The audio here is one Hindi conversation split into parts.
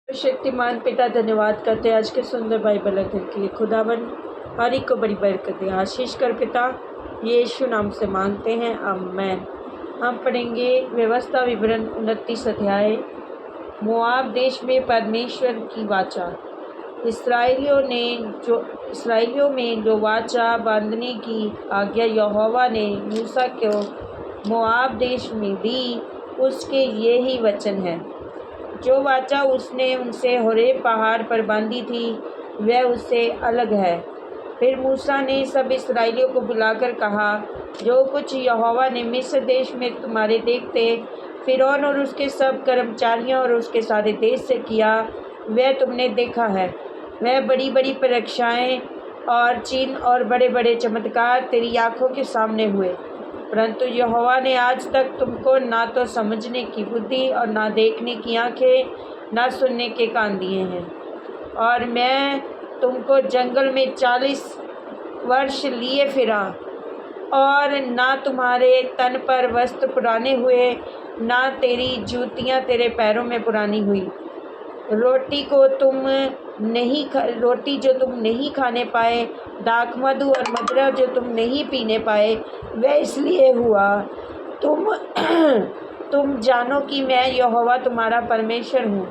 शक्तिमान पिता धन्यवाद करते हैं आज के सुंदर बाइबल अध्ययन के लिए। खुदावन हर एक को बड़ी बरकत दे, आशीष कर पिता, यीशु नाम से मांगते हैं, आमीन। हम पढ़ेंगे व्यवस्था विवरण 29 अध्याय। मोआब देश में परमेश्वर की वाचा। इसराइलियों में जो वाचा बांधने की आज्ञा यहोवा ने मूसा को मोआब देश में दी, उसके ये ही वचन है। जो वाचा उसने उनसे होरेब पहाड़ पर बांधी थी, वह उससे अलग है। फिर मूसा ने सब इस्राएलियों को बुलाकर कहा, जो कुछ यहोवा ने मिस्र देश में तुम्हारे देखते फिरौन और उसके सब कर्मचारियों और उसके सारे देश से किया, वह तुमने देखा है। वह बड़ी बड़ी परीक्षाएं और चिन्ह और बड़े बड़े चमत्कार तेरी आँखों के सामने हुए, परंतु यहोवा ने आज तक तुमको ना तो समझने की बुद्धि और ना देखने की आँखें, ना सुनने के कान दिए हैं। और मैं तुमको जंगल में 40 वर्ष लिए फिरा, और ना तुम्हारे तन पर वस्त्र पुराने हुए, ना तेरी जूतियाँ तेरे पैरों में पुरानी हुई। रोटी जो तुम नहीं खाने पाए, दाख मधु और मदिरा जो तुम नहीं पीने पाए, वह इसलिए हुआ तुम जानो कि मैं यहोवा तुम्हारा परमेश्वर हूँ।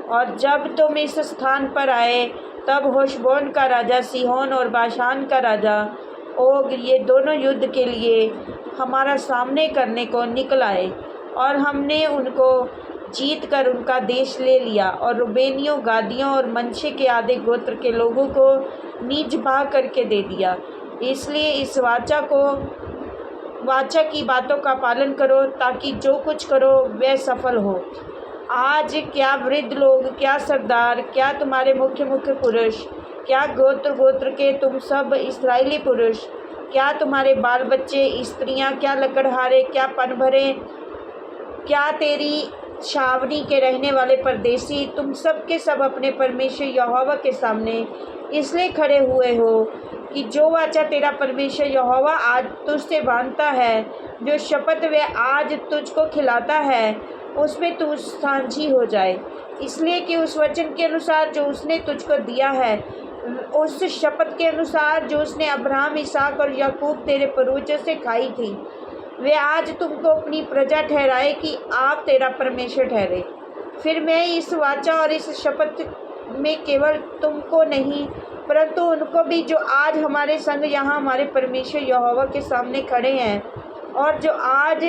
और जब तुम इस स्थान पर आए, तब हेशबोन का राजा सीहोन और बाशान का राजा ओग, ये दोनों युद्ध के लिए हमारा सामने करने को निकल आए, और हमने उनको जीत कर उनका देश ले लिया, और रुबेनियों, गादियों और मनशे के आधे गोत्र के लोगों को नीच भा करके दे दिया। इसलिए इस वाचा की बातों का पालन करो, ताकि जो कुछ करो वह सफल हो। आज क्या वृद्ध लोग, क्या सरदार, क्या तुम्हारे मुख्य पुरुष, क्या गोत्र के तुम सब इस्राएली पुरुष, क्या तुम्हारे बाल बच्चे, स्त्रियां, क्या लकड़हारे, क्या पनभरे, क्या तेरी छावनी के रहने वाले परदेसी, तुम सब के सब अपने परमेश्वर यहोवा के सामने इसलिए खड़े हुए हो कि जो वाचा तेरा परमेश्वर यहोवा आज तुझसे बांधता है, जो शपथ वह आज तुझको खिलाता है, उसमें तू साझी हो जाए। इसलिए कि उस वचन के अनुसार जो उसने तुझको दिया है, उस शपथ के अनुसार जो उसने अब्राहम, इसहाक और याकूब तेरे पूर्वजों से खाई थी, वे आज तुमको अपनी प्रजा ठहराए कि आप तेरा परमेश्वर ठहरे। फिर मैं इस वाचा और इस शपथ में केवल तुमको नहीं, परंतु उनको भी जो आज हमारे संग यहाँ हमारे परमेश्वर यहोवा के सामने खड़े हैं, और जो आज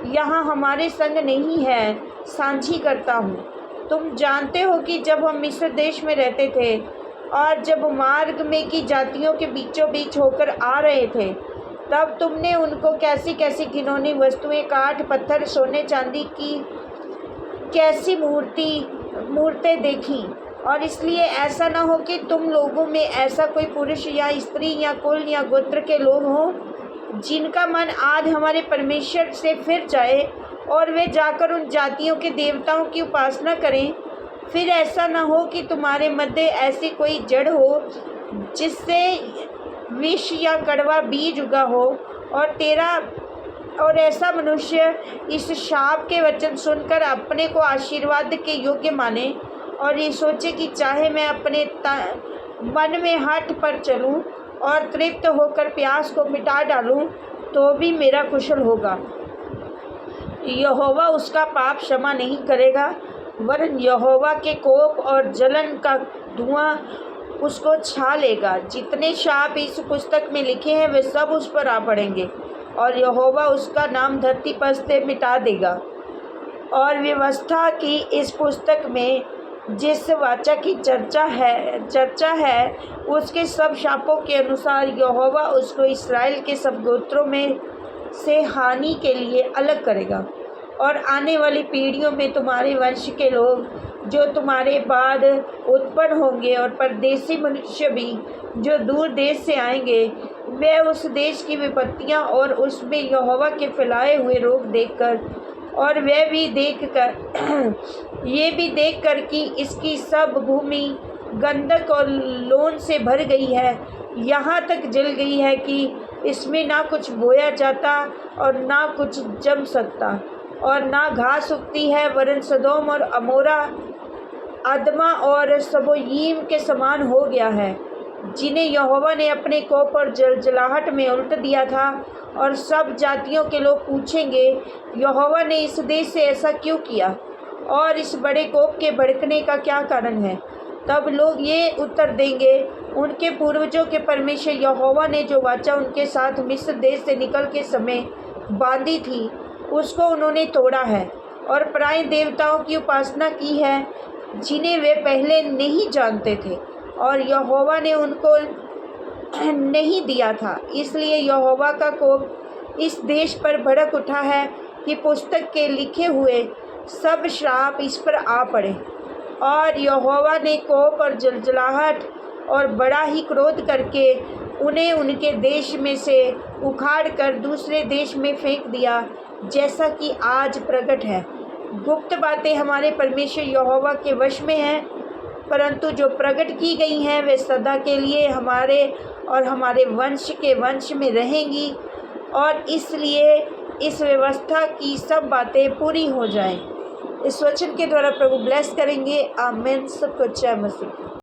यहाँ हमारे संग नहीं है, साझी करता हूँ। तुम जानते हो कि जब हम मिस्र देश में रहते थे, और जब मार्ग में की जातियों के बीचों बीच होकर आ रहे थे, तब तुमने उनको कैसी कैसी घिनौनी वस्तुएं, काठ पत्थर, सोने चांदी की कैसी मूर्तें देखी। और इसलिए ऐसा ना हो कि तुम लोगों में ऐसा कोई पुरुष या स्त्री या कुल या गोत्र के लोग हों जिनका मन आज हमारे परमेश्वर से फिर जाए, और वे जाकर उन जातियों के देवताओं की उपासना करें। फिर ऐसा ना हो कि तुम्हारे मध्य ऐसी कोई जड़ हो जिससे विष या कड़वा बीज उगा हो, और ऐसा मनुष्य इस शाप के वचन सुनकर अपने को आशीर्वाद के योग्य माने, और ये सोचे कि चाहे मैं अपने मन में हठ पर चलूं और तृप्त होकर प्यास को मिटा डालूं, तो भी मेरा कुशल होगा। यहोवा उसका पाप क्षमा नहीं करेगा, वरन यहोवा के कोप और जलन का धुआं उसको छा लेगा। जितने शाप इस पुस्तक में लिखे हैं, वे सब उस पर आ पड़ेंगे, और यहोवा उसका नाम धरती पर से मिटा देगा। और व्यवस्था की इस पुस्तक में जिस वाचा की चर्चा है, उसके सब शापों के अनुसार यहोवा उसको इस्राएल के सब गोत्रों में से हानि के लिए अलग करेगा। और आने वाली पीढ़ियों में तुम्हारे वंश के लोग जो तुम्हारे बाद उत्पन्न होंगे, और परदेसी मनुष्य भी जो दूर देश से आएंगे, वे उस देश की विपत्तियां और उसमें यहोवा के फैलाए हुए रोग देखकर, और वे भी ये भी देखकर कि इसकी सब भूमि गंधक और लोन से भर गई है, यहाँ तक जल गई है कि इसमें ना कुछ बोया जाता और ना कुछ जम सकता, और ना घास उगती है, वरन सदोम और अमोरा अदमा और सबोयीम के समान हो गया है, जिन्हें यहोवा ने अपने कोप और जलजलाहट में उल्ट दिया था। और सब जातियों के लोग पूछेंगे, यहोवा ने इस देश से ऐसा क्यों किया, और इस बड़े कोप के भड़कने का क्या कारण है। तब लोग ये उत्तर देंगे, उनके पूर्वजों के परमेश्वर यहोवा ने जो वाचा उनके साथ मिस्र देश से निकल के समय बांधी थी, उसको उन्होंने तोड़ा है, और पराए देवताओं की उपासना की है, जिन्हें वे पहले नहीं जानते थे और यहोवा ने उनको नहीं दिया था। इसलिए यहोवा का कोप इस देश पर भड़क उठा है कि पुस्तक के लिखे हुए सब श्राप इस पर आ पड़े। और यहोवा ने कोप और जलजलाहट और बड़ा ही क्रोध करके उन्हें उनके देश में से उखाड़ कर दूसरे देश में फेंक दिया, जैसा कि आज प्रकट है। गुप्त बातें हमारे परमेश्वर यहोवा के वश में हैं, परंतु जो प्रकट की गई हैं वे सदा के लिए हमारे और हमारे वंश के वंश में रहेंगी, और इसलिए इस व्यवस्था की सब बातें पूरी हो जाएं। इस वचन के द्वारा प्रभु ब्लेस करेंगे। आमीन। सबको जय मसीह।